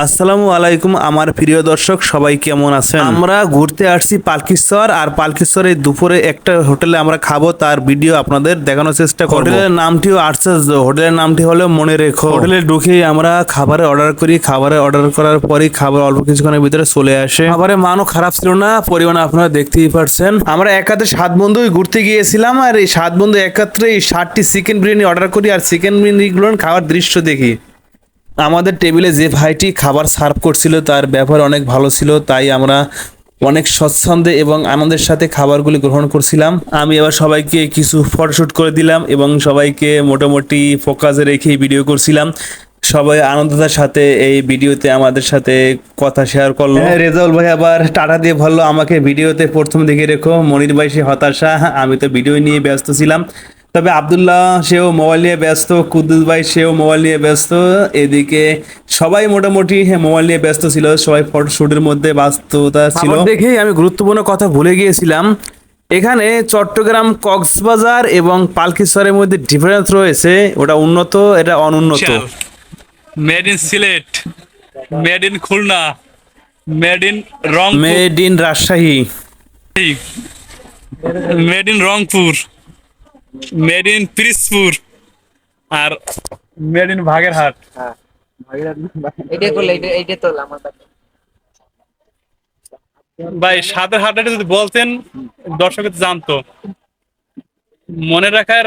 আসসালামু আলাইকুম আমার প্রিয় দর্শক, সবাই কেমন আছেন? আমরা ঘুরতে আসছি পালকিশ্বর, আর পালকিশ্বরে দুপুরে একটা হোটেলে আমরা খাবো, তার ভিডিও আপনাদের দেখানোর চেষ্টা করব। হোটেলের নামটিও আশ্চর্য, হোটেলের নামটি হলো মনে রেখো। হোটেলে ঢুকেই আমরা খাবারের অর্ডার করি, খাবারের অর্ডার করার পরেই খাবার অল্প কিছুক্ষণের ভিতরে চলে আসে। খাবারের মানও খারাপ ছিল না, পরিমাণ আপনারা দেখতেই পারছেন। আমরা একাত্রে 7 বন্ধুই ঘুরতে গিয়েছিলাম, আর এই 7 বন্ধু একত্রে 60টি চিকেন বিরিয়ানি অর্ডার করি, আর চিকেন বিরিয়ানিগুলো খাওয়ার দৃশ্য দেখি। আমাদের টেবিলে যে ভাইটি খাবার সার্ভ করছিল তার ব্যবহার অনেক ভালো ছিল, তাই আমরা অনেক স্বচ্ছন্দে এবং আনন্দের সাথে খাবারগুলি গ্রহণ করছিলাম। আমি এবার সবাইকে কিছু ফটোশুট করে দিলাম এবং সবাইকে মোটামুটি ফোকাসে রেখে ভিডিও করছিলাম। সবাই আনন্দের সাথে এই ভিডিওতে আমাদের সাথে কথা শেয়ার করলো। রেজাউল ভাই আবার টাটা দিয়ে বললো আমাকে ভিডিওতে প্রথম দিকে রেখো। মনির ভাই সে হতাশা, আমি তো ভিডিও নিয়ে ব্যস্ত ছিলাম। তবে আব্দুল্লাহ সেও মোবাইল নিয়ে ব্যস্ত, কুদ্দুস ভাই সেও মোবাইল নিয়ে ব্যস্ত, এদিকে সবাই মোটামুটি মোবাইল নিয়ে ব্যস্ত ছিল, সবাই ফটোশুটের মধ্যে ব্যস্ততা ছিল। দেখেই আমি গুরুত্বপূর্ণ কথা ভুলে গিয়েছিলাম, এখানে চট্টগ্রাম কক্সবাজার এবং পালকিশ্বরের মধ্যে ডিফারেন্স রয়েছে, ওটা উন্নত, এটা অনুন্নত। Made in Sylhet, made in Khulna, made in Rangpur, made in Rajshahi, made in Rangpur, made in Pirojpur, আর মেড ইন বাগেরহাট। এটা করলে এইটা তো আমার কাছে ভাই সাদের হাটটা যদি বলতেন দর্শক জানতো। মনে রাখার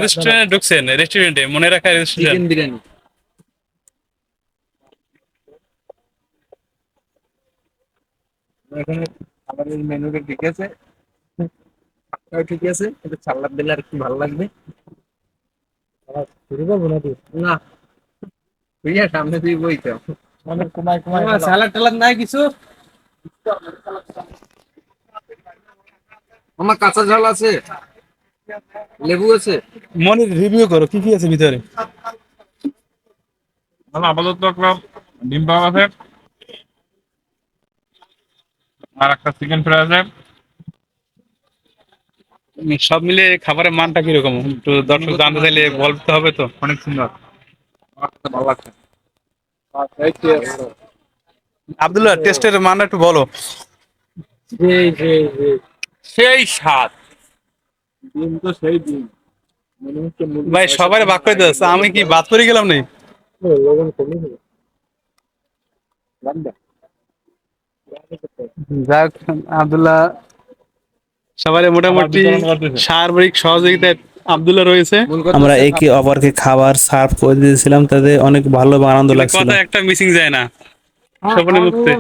রেস্টুরেন্টে ঢুকছেন, রেস্টুরেন্টে মনে রাখার রেস্টুরেন্ট। চিকেন বিরিয়ানি। এখানে আমাদের মেনুটা ঠিক আছে, সবটাই ঠিক আছে, কিন্তু সালাদ দিলে আর একটু ভালো লাগবে। না তুই আর সামনে তুই বই তো সালাদ টালাদ নাই কিছু। আমার কাঁচা ঝাল আছে, লেবু আছে। মনির রিভিউ করো কি কি আছে ভিতরে। আপাতত একটা ডিম পাওয়া আছে আর একটা চিকেন ফ্রাই আছে। সব মিলে খাবারের মানটা কিরকম একটু দর্শক জানতে চাইলে বলতে হবে তো। অনেক সুন্দর, ভালো লাগছে। আব্দুল্লাহ টেস্টের মান একটু বলো। সেই স্বাদ ডিম তো সেই ডিম, মনে হচ্ছে ভাই সবাই ভাগ করে দিচ্ছে, আমি কি বাদ পড়ে গেলাম নাই? লবণ কমে গেল। যাক আব্দুল্লাহ সবাই মোটামুটি সার্বিক সহযোগিতায় আব্দুল্লাহ রয়েছে। আমরা একে অপরকে খাবার সার্ভ করে দিয়েছিলাম, তাদের অনেক ভালো এবং আনন্দ লাগছিল। কথা একটা মিসিং যায় না স্বপ্নের মুক্তি।